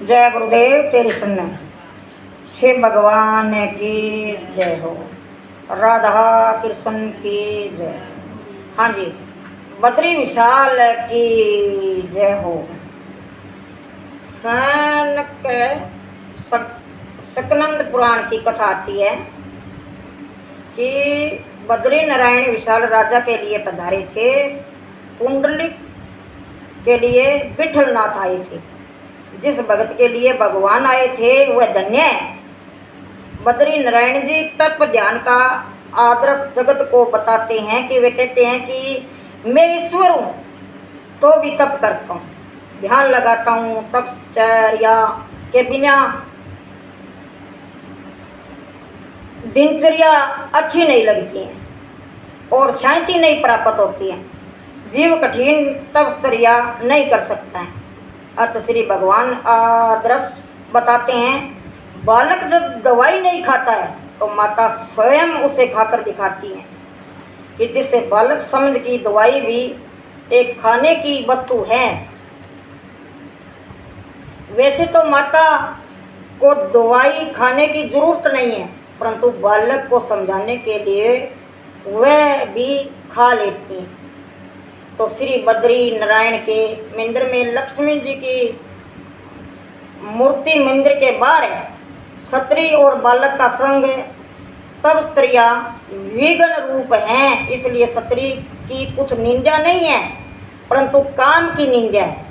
जय गुरुदेव तेरी सुनने शिव भगवान की जय हो, राधा कृष्ण की जय। हाँ जी, बद्री विशाल की जय हो। सकनंद पुराण की कथा आती है कि बद्री नारायण विशाल राजा के लिए पधारे थे। पुंडलिक के लिए विठलनाथ आए थे। जिस भगत के लिए भगवान आए थे वह धन्य है। बद्री नारायण जी तप ध्यान का आदर्श जगत को बताते हैं कि वे कहते हैं कि मैं ईश्वर हूँ तो भी तप करता हूँ, ध्यान लगाता हूँ। तपश्चर्या के बिना दिनचर्या अच्छी नहीं लगती है और शांति नहीं प्राप्त होती है। जीव कठिन तपश्चर्या नहीं कर सकता है। अतः श्री भगवान आदर्श बताते हैं, बालक जब दवाई नहीं खाता है तो माता स्वयं उसे खाकर दिखाती है कि जिससे बालक समझ की दवाई भी एक खाने की वस्तु है। वैसे तो माता को दवाई खाने की जरूरत नहीं है, परंतु बालक को समझाने के लिए वह भी खा लेती है। तो श्री बद्री नारायण के मंदिर में लक्ष्मी जी की मूर्ति मंदिर के बाहर है। क्षत्रिय और बालक का संग तब स्त्रिया विघ्न रूप हैं, इसलिए क्षत्रिय की कुछ निंदा नहीं है परंतु काम की निंदा है।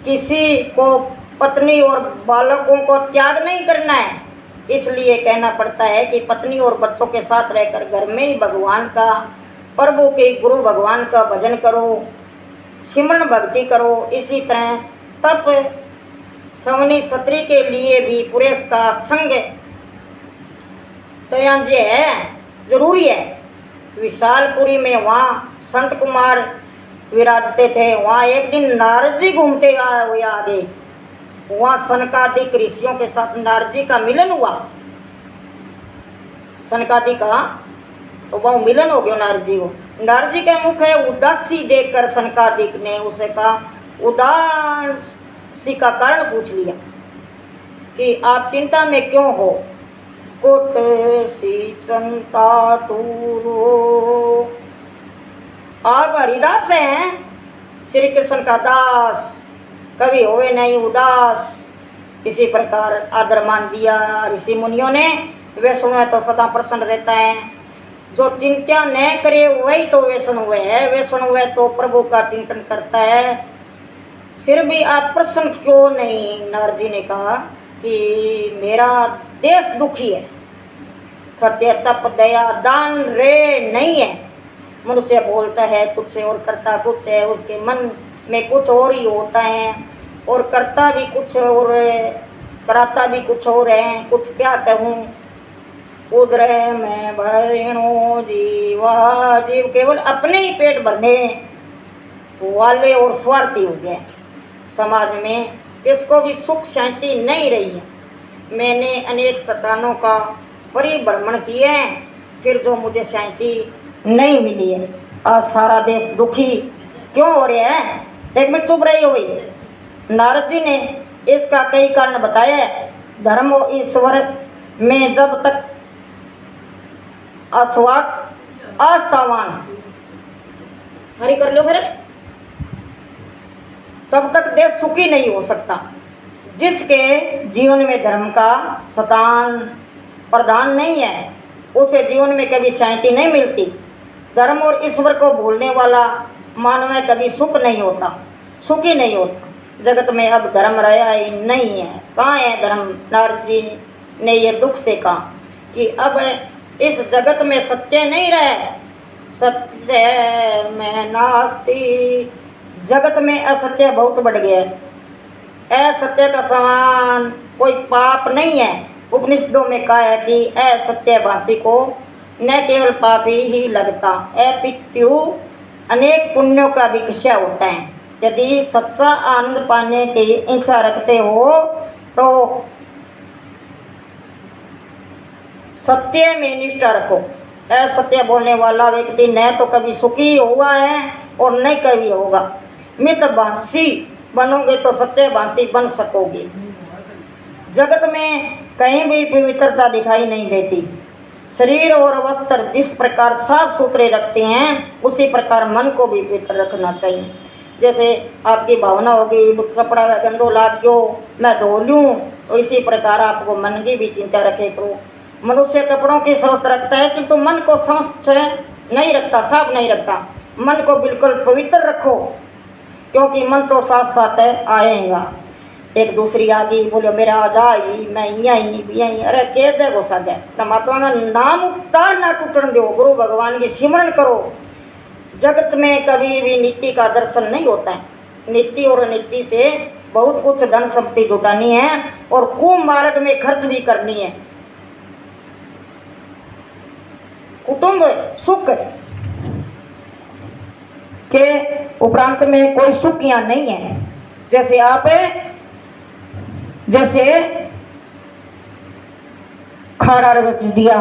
किसी को पत्नी और बालकों को त्याग नहीं करना है, इसलिए कहना पड़ता है कि पत्नी और बच्चों के साथ रहकर घर में ही भगवान का, प्रभु के गुरु भगवान का भजन करो, सिमरन भक्ति करो। इसी तरह तप सवनी क्षत्रिय के लिए भी पुरुष का संग तो यहाँ जे है जरूरी है। विशालपुरी में वहाँ संत कुमार विराजते थे। वहाँ एक दिन नारद जी घूमते हुए आगे, वहाँ सनकादिक ऋषियों के साथ नारद जी का मिलन हुआ। सनकादिक का तो वह मिलन हो गया नारद जी को। नारद जी के मुख है उदासी देखकर सनकादिक ने उसे कहा, उदासी का कारण पूछ लिया कि आप चिंता में क्यों हो। कुट सी चिंता तूरो, आप हरिदास हैं, श्री कृष्ण का दास, कभी होवे नहीं उदास। इसी प्रकार आदर मान दिया ऋषि मुनियों ने। वैष्णव तो सदा प्रसन्न रहता है, जो चिंता न करे वही तो वैष्णव है। वैष्णव तो प्रभु का चिंतन करता है। फिर भी आप प्रसन्न क्यों नहीं। नारद जी ने कहा कि मेरा देश दुखी है, सत्य तप दया दान रे नहीं है। मनुष्य बोलता है कुछ और करता कुछ है, उसके मन में कुछ और ही होता है और करता भी कुछ और कराता भी कुछ और है। कुछ क्या कहूँ, उदर में भरिणो जीवा, जीव केवल अपने ही पेट भरने वाले और स्वार्थी हो गए। समाज में किसको भी सुख शांति नहीं रही है। मैंने अनेक स्थानों का परिभ्रमण किया है, फिर जो मुझे शांति नहीं मिली है। आज सारा देश दुखी क्यों हो रहा है। एक मिनट चुप रही हुई। नारद जी ने इसका कई कारण बताया है। धर्म और ईश्वर में जब तक अस्वार्थ आस्थावान हरि कर लो फिर, तब तक देश सुखी नहीं हो सकता। जिसके जीवन में धर्म का स्थान प्रधान नहीं है, उसे जीवन में कभी शांति नहीं मिलती। धर्म और ईश्वर को भूलने वाला मानव कभी सुख नहीं होता, सुखी नहीं होता। जगत में अब धर्म रहा ही नहीं है। कहाँ है धर्म। नारद जी ने यह दुख से कहा कि अब इस जगत में सत्य नहीं रहे। सत्य में नास्ति, जगत में असत्य बहुत बढ़ गया है। असत्य का समान कोई पाप नहीं है। उपनिषदों में कहा है कि असत्यभाषी को न केवल पाप ही लगता, अपित्यु अनेक पुण्यों का भी विषय होता है। यदि सच्चा आनंद पाने की इच्छा रखते हो तो सत्य में निष्ठा रखो। असत्य बोलने वाला व्यक्ति न तो कभी सुखी हुआ है और न कभी होगा। मितभाषी बनोगे तो सत्यभाषी बन सकोगे। जगत में कहीं भी पवित्रता दिखाई नहीं देती। शरीर और वस्त्र जिस प्रकार साफ सुथरे रखते हैं उसी प्रकार मन को भी पवित्र रखना चाहिए। जैसे आपकी भावना होगी कपड़ा गंदो लाग गयो मैं धो लूँ, तो इसी प्रकार आपको मन की भी चिंता रखे करो। मनुष्य कपड़ों की स्वच्छ रखता है किंतु मन को स्वच्छ नहीं रखता, साफ नहीं रखता। मन को बिल्कुल पवित्र रखो, क्योंकि मन तो साथ साथ आएगा। एक दूसरी आ गई बोलो मेरा आजाई मैं यहीं अरे के जगह साधे परमात्मा का नाम उतार ना टूटन दो, गुरु भगवान की सिमरण करो। जगत में कभी भी नीति का दर्शन नहीं होता है। नीति और नीति से बहुत कुछ धन संपत्ति जुटानी है और कुमार्ग में खर्च भी करनी है। कुटुंब सुख के उपरांत में कोई सुख यहाँ नहीं है। जैसे आप जैसे खाड़ा रच दिया,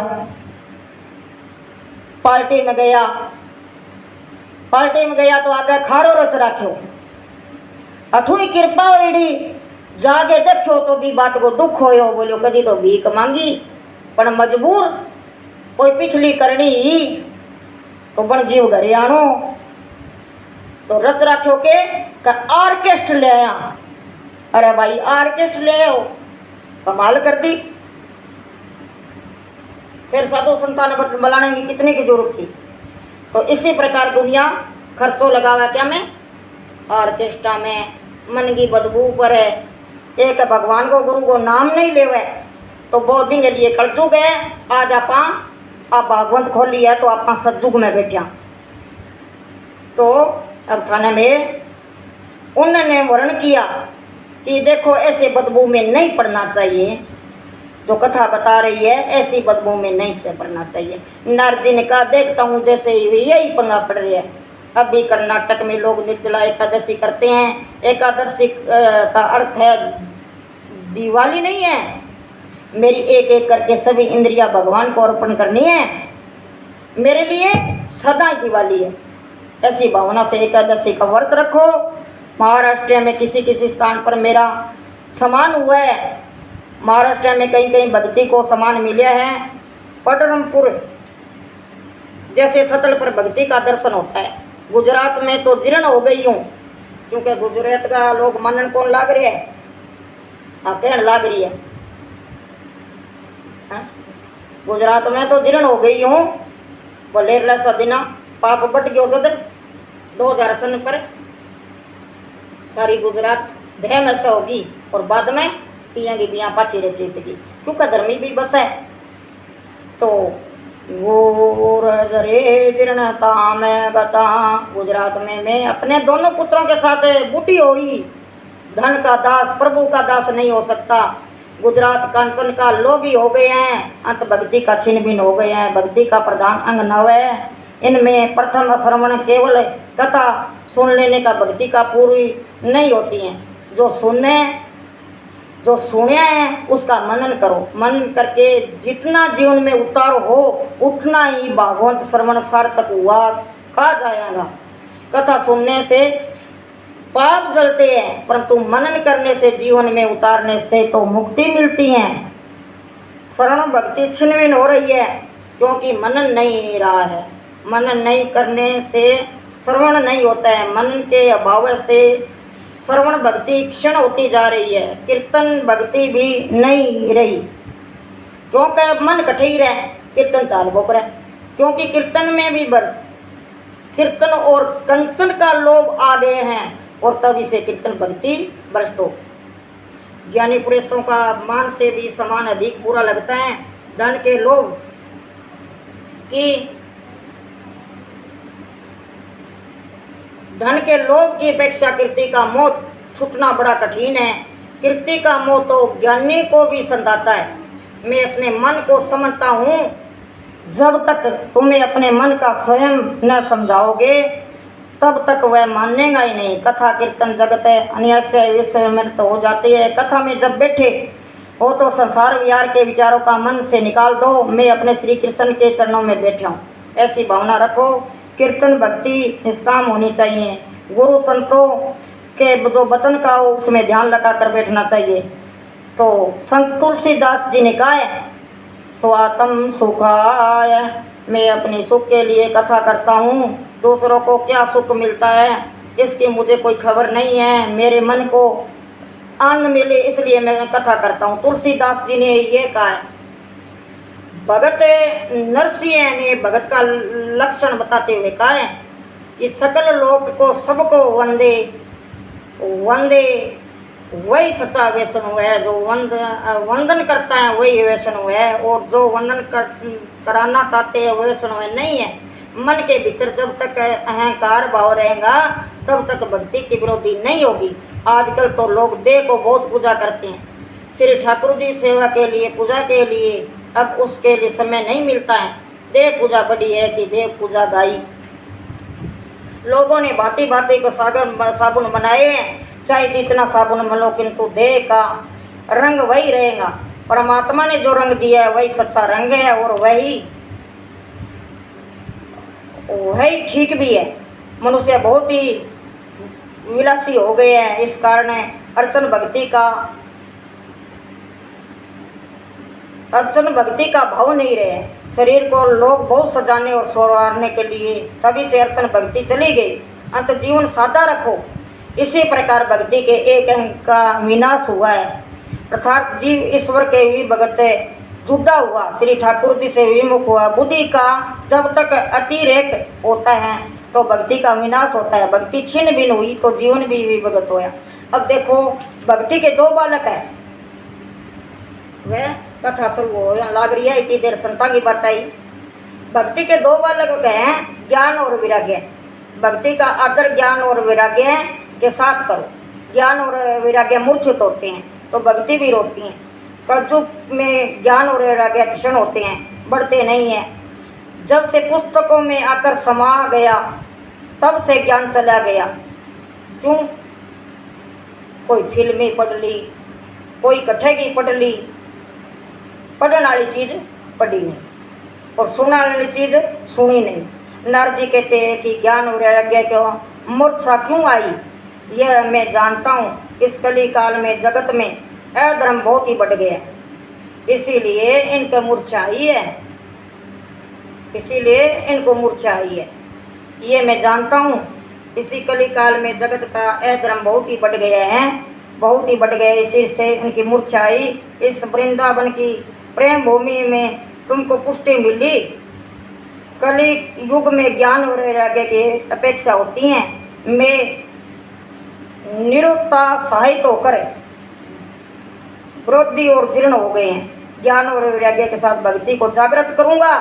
पार्टी में गया तो आगे खाड़ो रच राख्यो, अठू ही कृपा होड़ी जागे देखो तो भी बात को दुख होयो। बोलो कदी तो भीख मांगी पर मजबूर कोई पिछली करनी ही तो बन जीव घरे आनो तो रच राख्यो के ऑर्केस्ट्र ले आया। अरे भाई ऑर्केस्ट्र ले आओ, कमाल कर दी। फिर साधु संतान बुलाने की कितने की जरूरत थी। तो इसी प्रकार दुनिया खर्चों लगावा क्या में ऑर्केस्ट्रा में, मन की बदबू पर है। एक भगवान को गुरु को नाम नहीं लेवे तो बहुत दिन के लिए कलचुग है। आज आप भागवत खोली है तो आप सतयुग में बैठा। तो अब थाने में उन्होंने वर्ण किया कि देखो ऐसे बदबू में नहीं पढ़ना चाहिए, जो कथा बता रही है ऐसी बदबू में नहीं पढ़ना चाहिए। नारजी ने कहा देखता हूँ जैसे यही पंगा पड़ रही है। अभी कर्नाटक में लोग निर्जला एकादशी करते हैं। एकादशी का अर्थ है दिवाली नहीं है, मेरी एक एक करके सभी इंद्रियां भगवान को अर्पण करनी है, मेरे लिए सदा दिवाली है। ऐसी भावना से एकादशी का व्रत रखो। महाराष्ट्र में किसी स्थान पर मेरा सम्मान हुआ है। महाराष्ट्र में कहीं कहीं भक्ति को सम्मान मिला है। पटरमपुर जैसे सतल पर भक्ति का दर्शन होता है। गुजरात में तो जीर्ण हो गई हूँ, क्योंकि गुजरात का लोग मानन कौन लाग रहे है, हाँ कहन लाग रही है। गुजरात में तो जीर्ण हो गई हूँ। बोले सा दिना पाप बट गयो जदर 2000 सन पर सारी गुजरात देह में से होगी और बाद में पियाँगी बिया पाछी रह चेतगी, क्योंकि धर्मी भी बस है। तो वो रे जीर्णता में गता गुजरात में मैं अपने दोनों पुत्रों के साथ बूटी हुई। धन का दास प्रभु का दास नहीं हो सकता। गुजरात कांचन का लोभी हो गए हैं, अंत भक्ति का छिन्न भिन्न हो गए हैं। भक्ति का प्रधान अंग नव है। इनमें प्रथम श्रवण केवल कथा सुन लेने का भक्ति का पूरी नहीं होती है। जो सुने हैं उसका मनन करो। मनन करके जितना जीवन में उतार हो उतना ही भागवत श्रवण सार्थक हुआ कहा जाएगा। कथा सुनने से पाप जलते हैं, परंतु मनन करने से जीवन में उतारने से तो मुक्ति मिलती है। शरण भक्ति छिन्न हो रही है क्योंकि मनन नहीं रहा है। मनन नहीं करने से श्रवण नहीं होता है। मनन के अभाव से श्रवण भक्ति क्षीण होती जा रही है। कीर्तन भक्ति भी नहीं रही, क्योंकि मन कठिन है, कीर्तन चाल बोकर है। क्योंकि कीर्तन में भी कीर्तन और कंचन का लोभ आ गए हैं और तभी से कीर्तन भक्ति भ्रष्ट हो। ज्ञानी पुरुषों का मान से भी समान अधिक बुरा लगता है धन के लोभ धन के लोभ की अपेक्षा कीर्ति का मोह छूटना बड़ा कठिन है। कीर्ति का मोह तो ज्ञानी को भी संताता है। मैं अपने मन को समझता हूँ। जब तक तुम्हें अपने मन का स्वयं न समझाओगे तब तक वह मानेगा ही नहीं। कथा कीर्तन जगत है अन्यास्य विषय में तो हो जाती है। कथा में जब बैठे हो तो संसार विहार के विचारों का मन से निकाल दो। मैं अपने श्री कृष्ण के चरणों में बैठा हूँ, ऐसी भावना रखो। कीर्तन भक्ति निष्काम होनी चाहिए। गुरु संतों के जो वचन का हो उसमें ध्यान लगा कर बैठना चाहिए। तो संत तुलसीदास जी ने कहा है, स्वातम सुखाय, मैं अपने सुख के लिए कथा करता हूँ, दूसरों को क्या सुख मिलता है इसकी मुझे कोई खबर नहीं है, मेरे मन को आनंद मिले इसलिए मैं कथा करता हूँ। तुलसीदास जी ने ये कहा है। भगत नरसिंह ने भगत का लक्षण बताते हुए कहा है कि सकल लोक को सबको वंदे वंदे, वही सच्चा वैष्णव है। जो वंदन करता है वही वैष्णव है, और जो वंदन कराना चाहते हैं वैष्णव नहीं है। मन के भीतर जब तक अहंकार भाव रहेगा तब तक भक्ति की विरोधी नहीं होगी। आजकल तो लोग देह को बहुत पूजा करते हैं, श्री ठाकुर जी सेवा के लिए, पूजा के लिए, अब उसके लिए समय नहीं मिलता है। देह पूजा बड़ी है कि देव पूजा गाई। लोगों ने भांति भांति को साबुन बनाए हैं, चाहे जितना साबुन मलो किंतु देह का रंग वही रहेगा। परमात्मा ने जो रंग दिया है वही सच्चा रंग है, और वही ठीक भी है। मनुष्य बहुत ही विलासी हो गए हैं, इस कारण अर्चन भक्ति का भाव नहीं रहे। शरीर को लोग बहुत सजाने और संवारने के लिए तभी से अर्चन भक्ति चली गई। अंत जीवन सादा रखो, इसी प्रकार भक्ति के एक अंग का विनाश हुआ है, अर्थात जीव ईश्वर के भी भगत जुदा हुआ, श्री ठाकुर जी से विमुख हुआ। बुद्धि का जब तक अतिरेक होता है तो भक्ति का विनाश होता है। भक्ति छिन्न भिन्न हुई तो जीवन भी विभगत होया। अब देखो, भक्ति के दो बालक है, वह कथा शुरू हो लाग रही है, इतनी देर संता की बात आई। भक्ति के दो बालक हैं, ज्ञान और वैराग्य। भक्ति का आदर ज्ञान और वैराग्य के साथ करो। ज्ञान और वैराग्य मूर्छित होते हैं तो भक्ति भी रोकती हैं। कलयुग में ज्ञान और वैराग्य क्षण होते हैं, बढ़ते नहीं हैं। जब से पुस्तकों में आकर समा गया तब से ज्ञान चला गया। क्यों? कोई फिल्में पढ़ ली, कोई कथे की पढ़ ली, पढ़ने वाली चीज़ पढ़ी नहीं और सुनने वाली चीज़ सुनी नहीं। नारद जी कहते हैं कि ज्ञान और वैराग्य को मूर्छा क्यों आई, यह मैं जानता हूँ। इस कली काल में जगत में अधर्म बहुत ही बढ़ गया, इसीलिए इनको मूर्छा आई है, इसीलिए इनको मूर्छा आई है। ये मैं जानता हूँ। इसी कली काल में जगत का अधर्म बहुत ही बढ़ गया है, बहुत ही बढ़ गया, इसी से इनकी मूर्छा आई। इस वृंदावन की प्रेम भूमि में तुमको पुष्टि मिली। कली युग में ज्ञान और वैराग्य की अपेक्षा होती है। मैं निरुत्साहित होकर विरोधी और जीर्ण हो गए हैं। ज्ञान और वैराग्य के साथ भक्ति को जागृत करूंगा,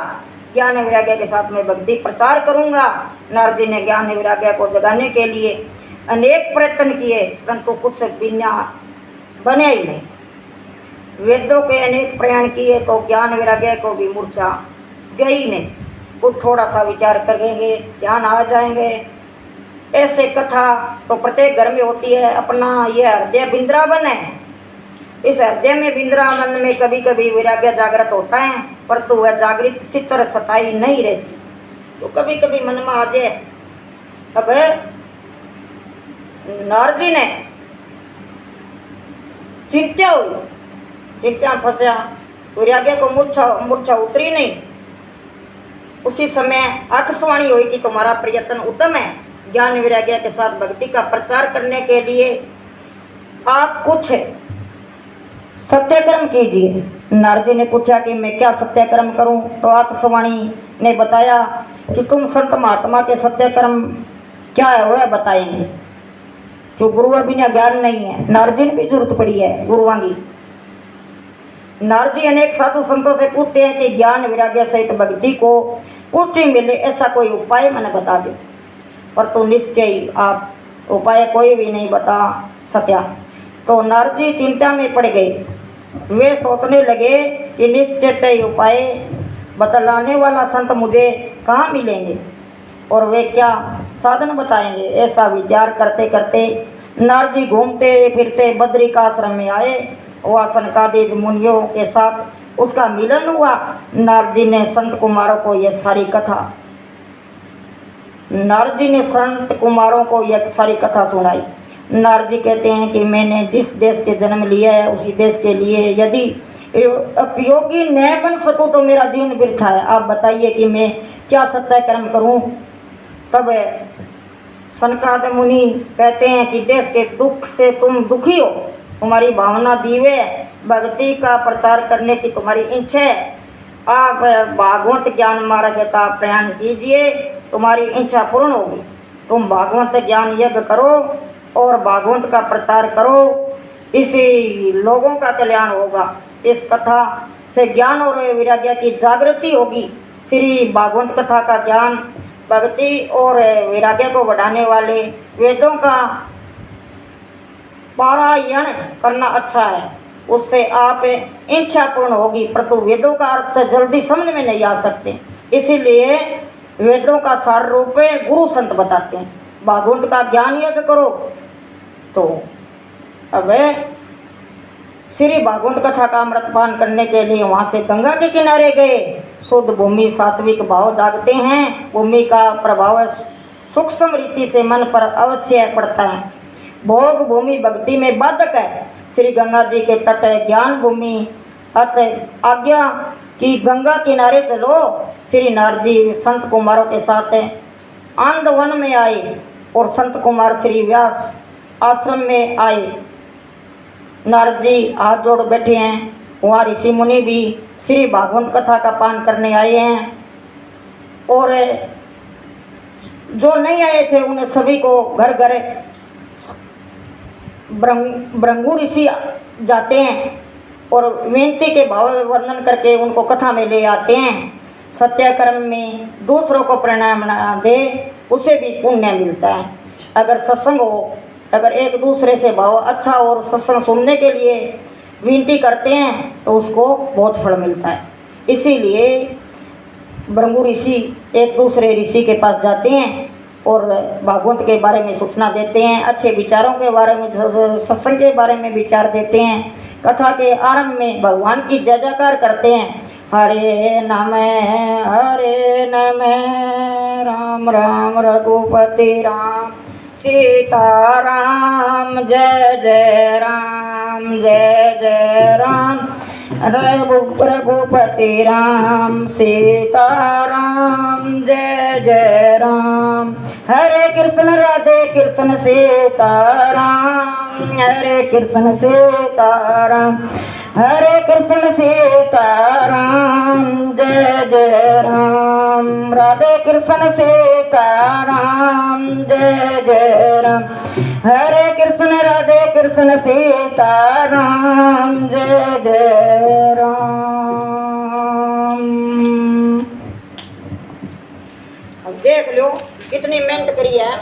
ज्ञान वैराग्य के साथ मैं भक्ति प्रचार करूंगा। नारद जी ने ज्ञान वैराग्य को जगाने के लिए अनेक प्रयत्न किए, परंतु कुछ बिना बने ही नहीं। वेदों के अनेक प्रयाण किए तो ज्ञान वैराग्य को भी मूर्छा गई नहीं। कुछ थोड़ा सा विचार करेंगे, ध्यान आ जाएंगे। ऐसे कथा तो प्रत्येक घर में होती है। अपना यह हृदय वृंदावन है, इस हृदय में वृंदावन में कभी कभी वैराग्य जागृत होता है, परंतु वह जागृत चित्त सताई नहीं रहती, तो कभी कभी मन में आ जाए। अब नारद जी ने चिंता हुई, चिंता फंसा, वैराग्य को मूर्छा उतरी नहीं। उसी समय आकाशवाणी हुई कि तुम्हारा प्रयत्न उत्तम है। ज्ञान वैराग्य के साथ भक्ति का प्रचार करने के लिए आप कुछ सत्याक्रम कीजिए। नारद जी ने पूछा कि मैं क्या सत्याक्रम करूं, तो आकाशवाणी ने बताया कि तुम संत महात्मा के सत्याक्रम क्या है वह बताएंगे। जो गुरुआ बिना ज्ञान नहीं है, नारद जी ने भी जरूरत पड़ी है गुरुआ की। नारद जी अनेक साधु संतों से पूछते हैं कि ज्ञान वैराग्य सहित भक्ति को पुष्टि मिले ऐसा कोई उपाय मैंने बता दो, पर तो निश्चय आप उपाय कोई भी नहीं बता सका। तो नारद जी चिंता में पड़ गए। वे सोचने लगे कि निश्चय उपाय बतलाने वाला संत मुझे कहाँ मिलेंगे और वे क्या साधन बताएंगे। ऐसा विचार करते करते नारद जी घूमते फिरते बद्रिकाश्रम में आए। वह सनकादिक मुनियों के साथ उसका मिलन हुआ। नारद जी ने संत कुमारों को यह सारी कथा सुनाई। नारद जी कहते हैं कि मैंने जिस देश के जन्म लिया है उसी देश के लिए यदि उपयोगी न बन सकूं तो मेरा जीवन वृथा है। आप बताइए कि मैं क्या सत्य कर्म करूं। तब सनकादिक मुनि कहते हैं कि देश के दुख से तुम दुखी हो, तुम्हारी भावना दीवे, भक्ति का प्रचार करने की तुम्हारी इच्छा है, आप भागवत ज्ञान मार्ग का प्रयाण कीजिए, तुम्हारी इच्छा पूर्ण होगी। तुम भागवत ज्ञान यज्ञ करो और भागवत का प्रचार करो, इसी लोगों का कल्याण होगा। इस कथा से ज्ञान और वैराग्य की जागृति होगी। श्री भागवत कथा का ज्ञान, भक्ति और वैराग्य को बढ़ाने वाले वेदों का पारायण करना अच्छा है, उससे आप इच्छा पूर्ण होगी। परंतु वेदों का अर्थ जल्दी समझ में नहीं आ सकते, इसीलिए वेदों का सार रूप गुरु संत बताते हैं। भागवत का ज्ञान यज्ञ करो। तो अब श्री भागवत कथा का अमृतपान करने के लिए वहाँ से गंगा के किनारे गए। शुद्ध भूमि सात्विक भाव जागते हैं, भूमि का प्रभाव सूक्ष्म रीति से मन पर अवश्य पड़ता है। भोग भूमि भक्ति में बाधक है। श्री गंगा जी के तट ज्ञान भूमि अतः आज्ञा कि गंगा किनारे चलो। श्री नारद जी संत कुमारों के साथ आंदवन में आए और संत कुमार श्री व्यास आश्रम में आए। नारद जी हाथ जोड़ बैठे हैं, वहाँ ऋषि मुनि भी श्री भागवत कथा का पान करने आए हैं। और जो नहीं आए थे उन सभी को घर घर भृंगु ऋषि जाते हैं और विनती के भाव वर्णन करके उनको कथा में ले आते हैं। सत्याकर्म में दूसरों को प्रेरणा दे, उसे भी पुण्य मिलता है। अगर सत्संग हो, अगर एक दूसरे से भाव अच्छा और सत्संग सुनने के लिए विनती करते हैं तो उसको बहुत फल मिलता है। इसीलिए भृंगु ऋषि एक दूसरे ऋषि के पास जाते हैं और भागवत के बारे में सूचना देते हैं, अच्छे विचारों के बारे में, सत्संग के बारे में विचार देते हैं। कथा के आरंभ में भगवान की जय जयकार करते हैं, हरे नम राम राम रघुपति राम सीता राम, जय जय राम जय जय राम, रघुपति राम सीता राम, जय जय राम। हरे कृष्ण राधे कृष्ण सीता राम, हरे कृष्ण सीता राम, हरे कृष्ण सीता राम, जय जय राम। राधे कृष्ण सीता राम, जय जय राम, हरे कृष्ण राधे कृष्ण सीता राम, जय जय राम। अब देख लो कितनी मेहनत करी है।